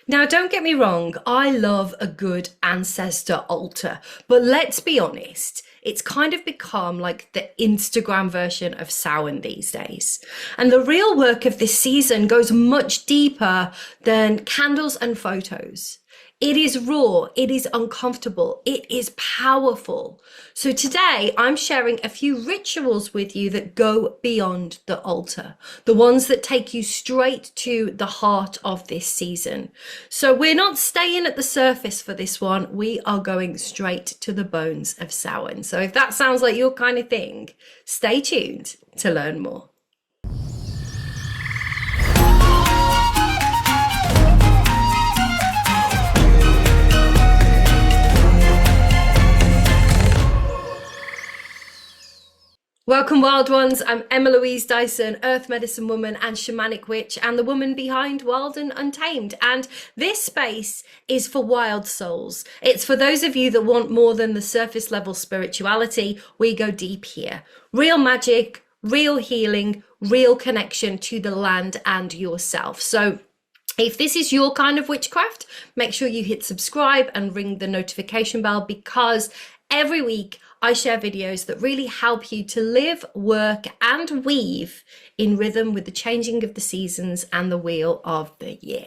Now, don't get me wrong, I love a good ancestor altar, but let's be honest, it's kind of become like the Instagram version of Samhain these days. And the real work of this season goes much deeper than candles and photos. It is raw, it is uncomfortable, it is powerful. So today I'm sharing a few rituals with you that go beyond the altar, the ones that take you straight to the heart of this season. So we're not staying at the surface for this one, we are going straight to the bones of Samhain. So if that sounds like your kind of thing, stay tuned to learn more. Welcome, wild ones. I'm Emma Louise Dyson, earth medicine woman and shamanic witch, and the woman behind Wild and Untamed. And this space is for wild souls. It's for those of you that want more than the surface level spirituality. We go deep here. Real magic, real healing, real connection to the land and yourself. So if this is your kind of witchcraft, make sure you hit subscribe and ring the notification bell, because every week I share videos that really help you to live, work, and weave in rhythm with the changing of the seasons and the wheel of the year.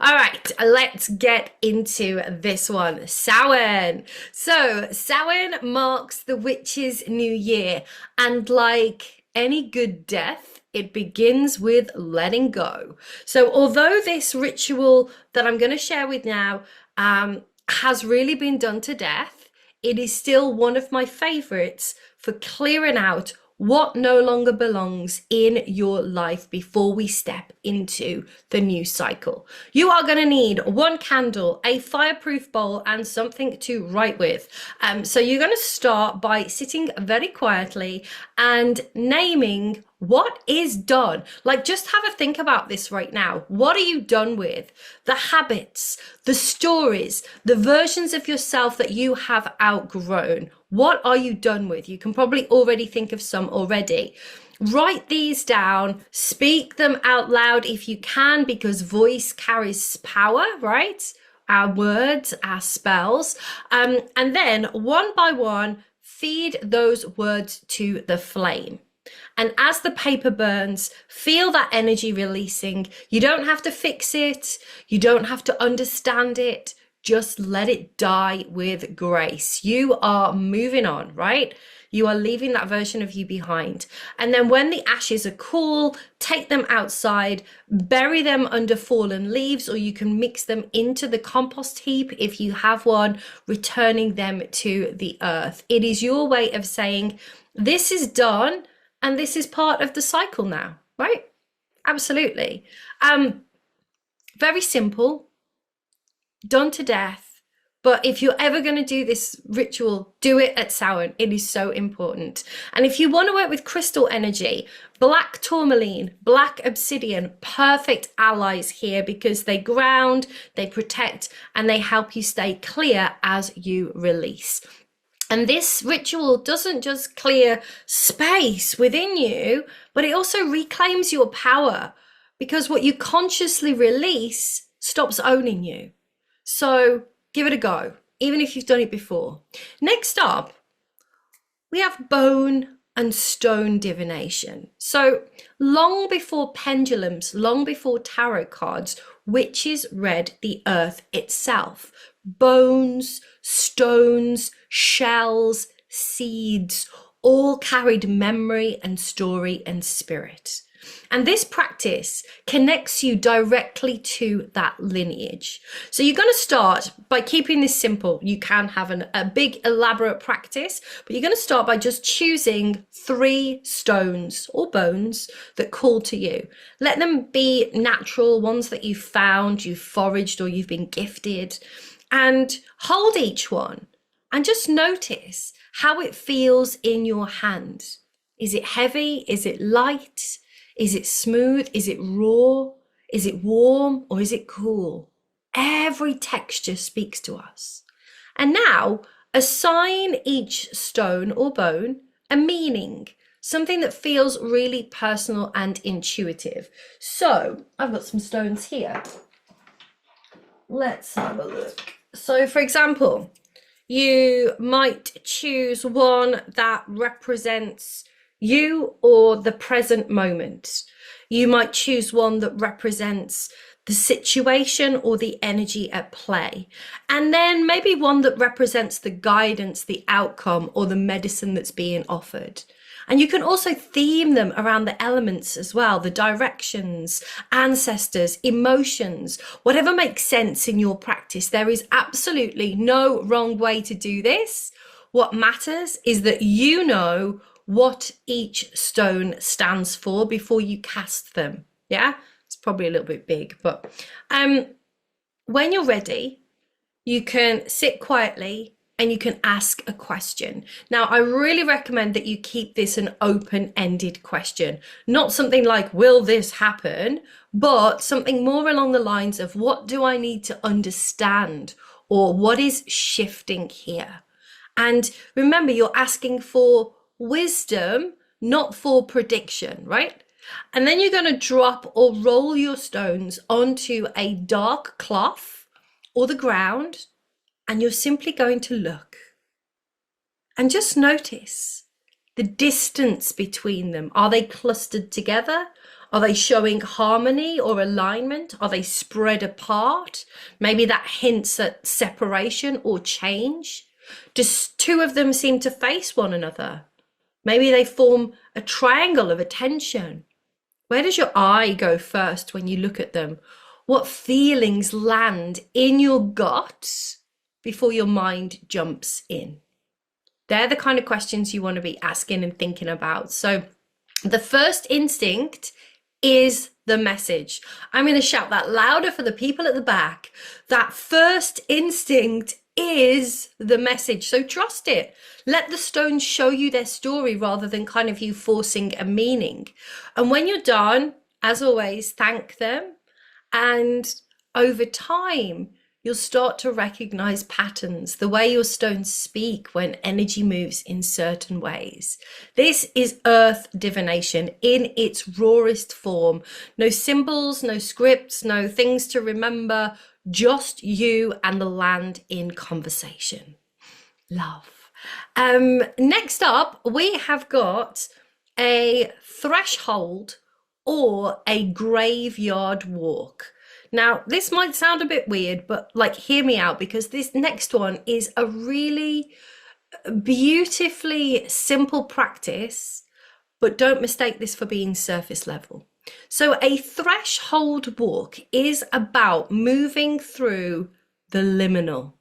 All right, let's get into this one. Samhain. So Samhain marks the witch's new year, and like any good death, it begins with letting go. So although this ritual that I'm going to share with now has really been done to death, it is still one of my favorites for clearing out what no longer belongs in your life before we step into the new cycle. You are going to need one candle, a fireproof bowl, and something to write with. So you're going to start by sitting very quietly and naming what is done. Like, just have a think about this right now. What are you done with? The habits, the stories, the versions of yourself that you have outgrown. What are you done with? You can probably already think of some already. Write these down, speak them out loud if you can, because voice carries power, right? Our words, our spells. And then one by one, feed those words to the flame. And as the paper burns, feel that energy releasing. You don't have to fix it. You don't have to understand it. Just let it die with grace. You are moving on, right? You are leaving that version of you behind. And then when the ashes are cool, take them outside, bury them under fallen leaves, or you can mix them into the compost heap if you have one, returning them to the earth. It is your way of saying, this is done. And this is part of the cycle now, right? Absolutely. Very simple, done to death. But if you're ever going to do this ritual, do it at Samhain. It is so important. And if you want to work with crystal energy, black tourmaline, black obsidian, perfect allies here, because they ground, they protect, and they help you stay clear as you release. And this ritual doesn't just clear space within you, but it also reclaims your power, because what you consciously release stops owning you. So give it a go, even if you've done it before. Next up, we have bone and stone divination. So long before pendulums, long before tarot cards, witches read the earth itself. Bones, stones, shells, seeds, all carried memory and story and spirit. And this practice connects you directly to that lineage. So you're going to start by keeping this simple. You can have a big elaborate practice, but you're going to start by just choosing 3 stones or bones that call to you. Let them be natural, ones that you've found, you've foraged, or you've been gifted, and hold each one and just notice how it feels in your hand. Is it heavy? Is it light? Is it smooth? Is it raw? Is it warm? Or is it cool? Every texture speaks to us. And now assign each stone or bone a meaning, something that feels really personal and intuitive. So I've got some stones here. let's have a look. So, for example, you might choose one that represents you or the present moment. You might choose one that represents the situation or the energy at play. And then maybe one that represents the guidance, the outcome, or the medicine that's being offered. And you can also theme them around the elements as well, the directions, ancestors, emotions, whatever makes sense in your practice. There is absolutely no wrong way to do this. What matters is that you know what each stone stands for before you cast them. Yeah, it's probably a little bit big, but when you're ready, you can sit quietly and you can ask a question. Now, I really recommend that you keep this an open-ended question, not something like, will this happen? But something more along the lines of, what do I need to understand? Or what is shifting here? And remember, you're asking for wisdom, not for prediction, right? And then you're going to drop or roll your stones onto a dark cloth or the ground, and you're simply going to look and just notice the distance between them. Are they clustered together? Are they showing harmony or alignment? Are they spread apart? Maybe that hints at separation or change. Does two of them seem to face one another? Maybe they form a triangle of attention. Where does your eye go first when you look at them? What feelings land in your gut before your mind jumps in? They're the kind of questions you want to be asking and thinking about. So the first instinct is the message. I'm going to shout that louder for the people at the back. That first instinct is the message. So trust it. Let the stones show you their story rather than kind of you forcing a meaning. And when you're done, as always, thank them. And over time, you'll start to recognize patterns, the way your stones speak when energy moves in certain ways. This is earth divination in its rawest form. No symbols, no scripts, no things to remember, just you and the land in conversation. Love. Next up, we have got a threshold or a graveyard walk. Now, this might sound a bit weird, but like, hear me out, because this next one is a really beautifully simple practice, but don't mistake this for being surface level. So a threshold walk is about moving through the liminal,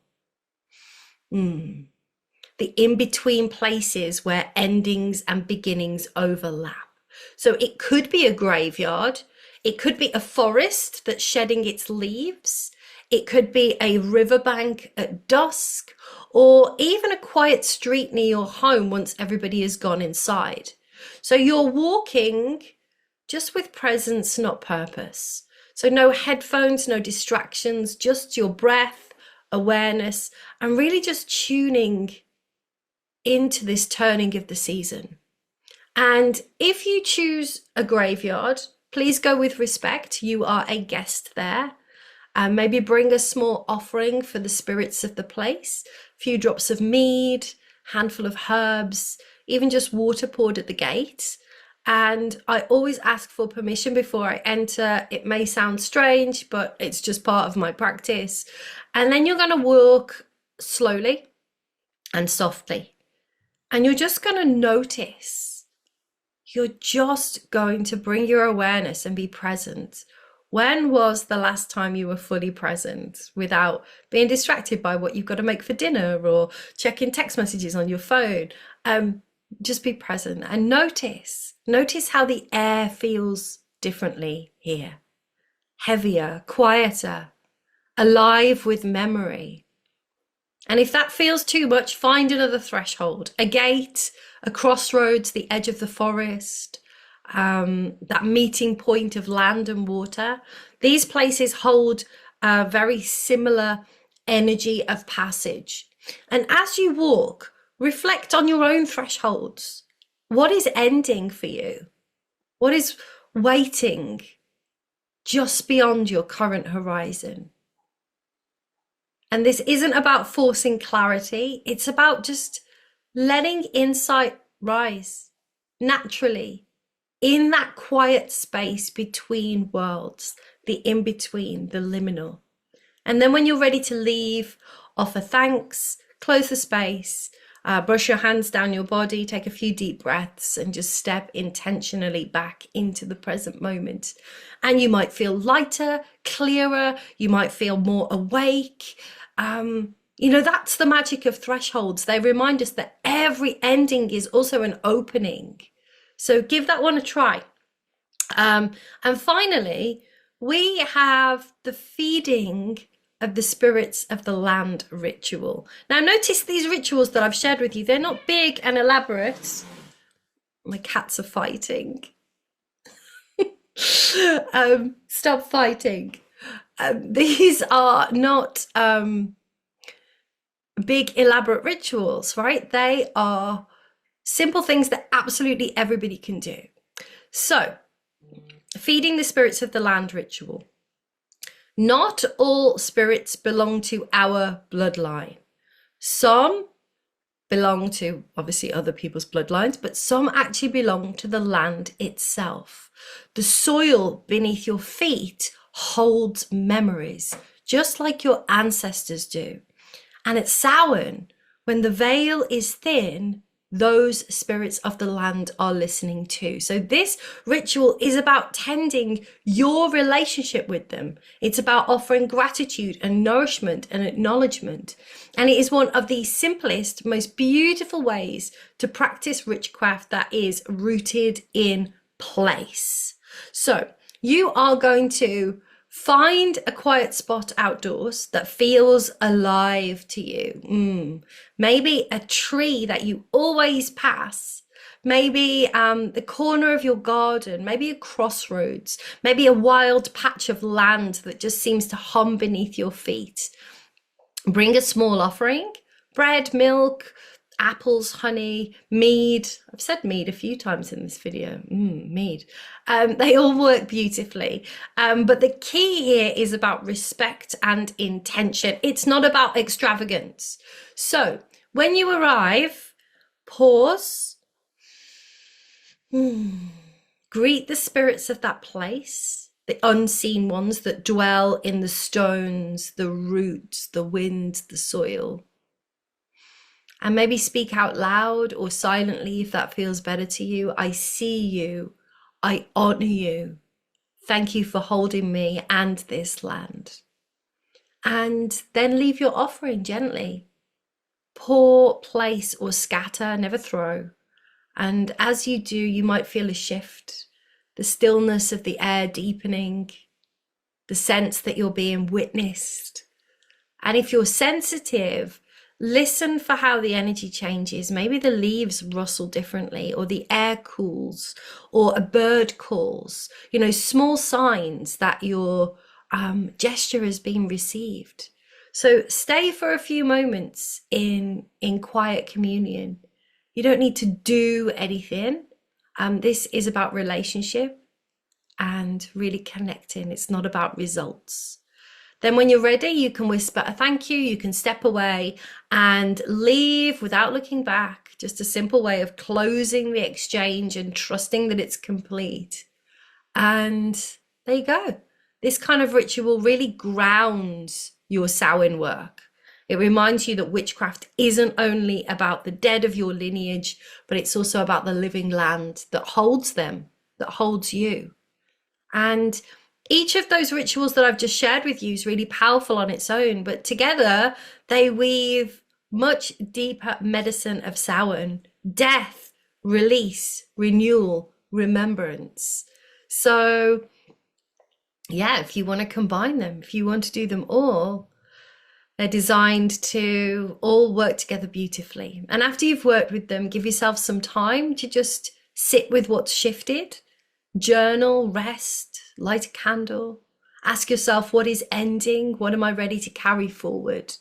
the in-between places where endings and beginnings overlap. So it could be a graveyard. It could be a forest that's shedding its leaves. It could be a riverbank at dusk, or even a quiet street near your home once everybody has gone inside. So you're walking just with presence, not purpose. So no headphones, no distractions, just your breath, awareness, and really just tuning into this turning of the season. And if you choose a graveyard, please go with respect. You are a guest there. Maybe bring a small offering for the spirits of the place, a few drops of mead, handful of herbs, even just water poured at the gate. And I always ask for permission before I enter. It may sound strange, but it's just part of my practice. And then you're going to walk slowly and softly. And you're just going to notice. You're just going to bring your awareness and be present. When was the last time you were fully present without being distracted by what you've got to make for dinner or checking text messages on your phone? Just be present and notice how the air feels differently here. Heavier, quieter, alive with memory. And if that feels too much, find another threshold, a gate, a crossroads, the edge of the forest, that meeting point of land and water. These places hold a very similar energy of passage. And as you walk, reflect on your own thresholds. What is ending for you? What is waiting just beyond your current horizon? And this isn't about forcing clarity. It's about just letting insight rise naturally in that quiet space between worlds, the in-between, the liminal. And then when you're ready to leave, offer thanks, close the space, brush your hands down your body, take a few deep breaths, and just step intentionally back into the present moment. And you might feel lighter, clearer, you might feel more awake. You know, that's the magic of thresholds. They remind us that every ending is also an opening. So give that one a try. And finally, we have the feeding of the spirits of the land ritual. Now, notice these rituals that I've shared with you, they're not big and elaborate. My cats are fighting. Stop fighting. These are not big elaborate rituals, right? They are simple things that absolutely everybody can do. So, feeding the spirits of the land ritual. Not all spirits belong to our bloodline. Some belong to obviously other people's bloodlines, but some actually belong to the land itself. The soil beneath your feet holds memories, just like your ancestors do. And at Samhain, when the veil is thin, those spirits of the land are listening too. So this ritual is about tending your relationship with them. It's about offering gratitude and nourishment and acknowledgement. And it is one of the simplest, most beautiful ways to practice witchcraft that is rooted in place. So you are going to find a quiet spot outdoors that feels alive to you. Maybe a tree that you always pass. Maybe the corner of your garden. Maybe a crossroads. Maybe a wild patch of land that just seems to hum beneath your feet. Bring a small offering. Bread, milk, apples, honey, mead. I've said mead a few times in this video. Mead. They all work beautifully. But the key here is about respect and intention. It's not about extravagance. So when you arrive, pause. Greet the spirits of that place, the unseen ones that dwell in the stones, the roots, the wind, the soil. And maybe speak out loud or silently if that feels better to you. I see you. I honor you. Thank you for holding me and this land. And then leave your offering gently. Pour, place, or scatter, never throw. And as you do, you might feel a shift, the stillness of the air deepening, the sense that you're being witnessed. And if you're sensitive, listen for how the energy changes. Maybe the leaves rustle differently, or the air cools, or a bird calls. You know, small signs that your gesture has been received. So stay for a few moments in quiet communion. You don't need to do anything. This is about relationship and really connecting. It's not about results. Then when you're ready, you can whisper a thank you, you can step away and leave without looking back. Just a simple way of closing the exchange and trusting that it's complete. And there you go. This kind of ritual really grounds your Samhain work. It reminds you that witchcraft isn't only about the dead of your lineage, but it's also about the living land that holds them, that holds you. And each of those rituals that I've just shared with you is really powerful on its own, but together they weave much deeper medicine of Samhain: death, release, renewal, remembrance. So yeah, if you want to combine them, if you want to do them all, they're designed to all work together beautifully. And after you've worked with them, give yourself some time to just sit with what's shifted, journal, rest, light a candle, ask yourself, what is ending? What am I ready to carry forward?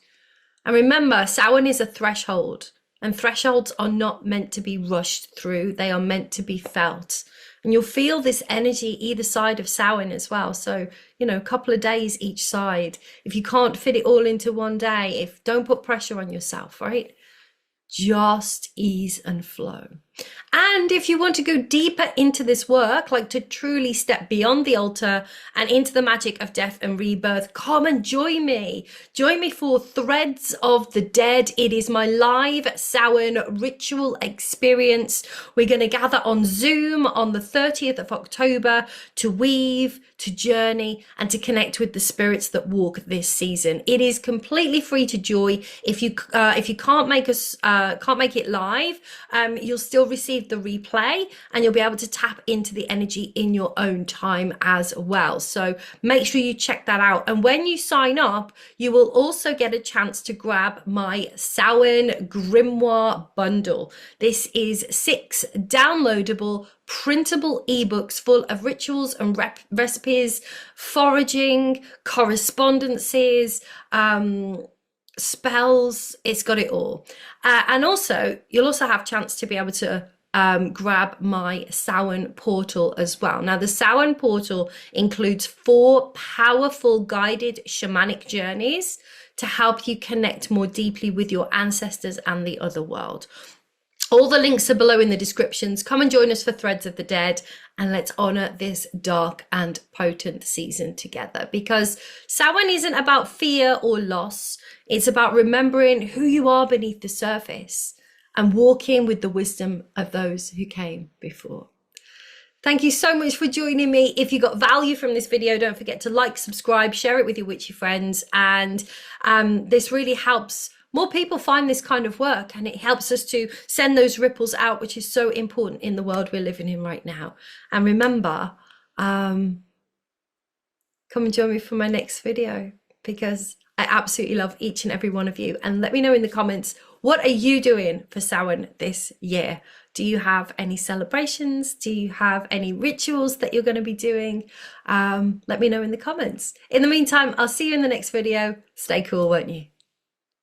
And remember, Samhain is a threshold, and thresholds are not meant to be rushed through. They are meant to be felt. And you'll feel this energy either side of Samhain as well. So, you know, a couple of days each side. If you can't fit it all into one day, don't put pressure on yourself, right? Just ease and flow. And if you want to go deeper into this work, like to truly step beyond the altar and into the magic of death and rebirth, come and join me. Join me for Threads of the Dead. It is my live Samhain ritual experience. We're going to gather on Zoom on the 30th of October to weave, to journey, and to connect with the spirits that walk this season. It is completely free to join. If you can't make it live, you'll still receive the replay, and you'll be able to tap into the energy in your own time as well. So make sure you check that out. And when you sign up, you will also get a chance to grab my Samhain Grimoire bundle. This is 6 downloadable printable ebooks full of rituals and recipes, foraging, correspondences, spells. It's got it all. And also, you'll also have a chance to be able to grab my Samhain portal as well. Now, the Samhain portal includes 4 powerful guided shamanic journeys to help you connect more deeply with your ancestors and the other world. All the links are below in the descriptions. Come and join us for Threads of the Dead, and let's honor this dark and potent season together, because Samhain isn't about fear or loss. It's about remembering who you are beneath the surface and walking with the wisdom of those who came before. Thank you so much for joining me. If you got value from this video, don't forget to like, subscribe, share it with your witchy friends. And this really helps more people find this kind of work, and it helps us to send those ripples out, which is so important in the world we're living in right now. And remember, come and join me for my next video, because I absolutely love each and every one of you. And let me know in the comments, what are you doing for Samhain this year? Do you have any celebrations? Do you have any rituals that you're going to be doing? Let me know in the comments. In the meantime, I'll see you in the next video. Stay cool, won't you?